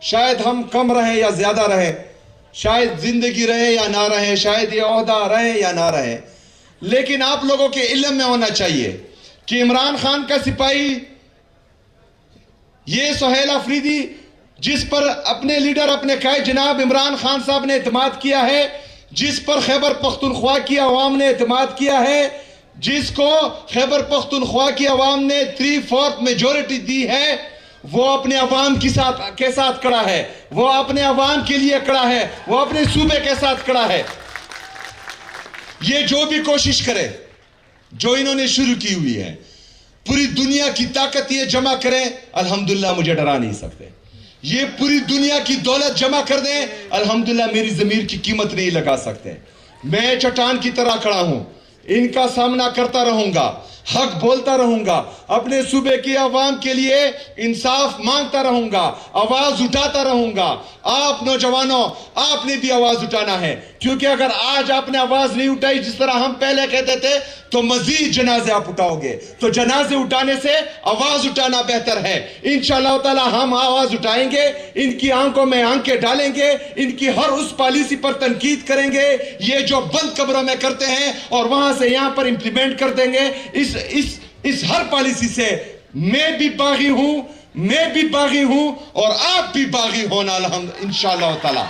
شاید ہم کم رہیں یا زیادہ رہیں، شاید زندگی رہے یا نہ رہے، شاید یہ عہدہ رہے یا نہ رہے، لیکن آپ لوگوں کے علم میں ہونا چاہیے کہ عمران خان کا سپاہی یہ سہیل آفریدی جس پر اپنے لیڈر اپنے قائد جناب عمران خان صاحب نے اعتماد کیا ہے، جس پر خیبر پختونخوا کی عوام نے اعتماد کیا ہے، جس کو خیبر پختونخوا کی عوام نے 3/4 میجورٹی دی ہے، وہ اپنے عوام کے ساتھ کڑا ہے، وہ اپنے عوام کے لیے کڑا ہے، وہ اپنے صوبے کے ساتھ کڑا ہے۔ یہ جو بھی کوشش کرے جو انہوں نے شروع کی ہوئی ہے، پوری دنیا کی طاقت یہ جمع کریں، الحمدللہ مجھے ڈرا نہیں سکتے۔ یہ پوری دنیا کی دولت جمع کر دیں، الحمدللہ میری ضمیر کی قیمت نہیں لگا سکتے۔ میں چٹان کی طرح کھڑا ہوں، ان کا سامنا کرتا رہوں گا، حق بولتا رہوں گا، اپنے صوبے کی عوام کے لیے انصاف مانگتا رہوں گا، آواز اٹھاتا رہوں گا۔ آپ نوجوانوں، آپ نے بھی آواز اٹھانا ہے، کیونکہ اگر آج آپ نے آواز نہیں اٹھائی جس طرح ہم پہلے کہتے تھے تو مزید جنازے آپ اٹھاؤ گے۔ تو جنازے اٹھانے سے آواز اٹھانا بہتر ہے۔ انشاءاللہ تعالی ہم آواز اٹھائیں گے، ان کی آنکھوں میں آنکھیں ڈالیں گے، ان کی ہر اس پالیسی پر تنقید کریں گے یہ جو بند قبروں میں کرتے ہیں، اور وہاں سے یہاں پر امپلیمنٹ کر دیں گے۔ اس ہر پالیسی سے میں بھی باغی ہوں اور آپ بھی باغی ہونا انشاءاللہ تعالی۔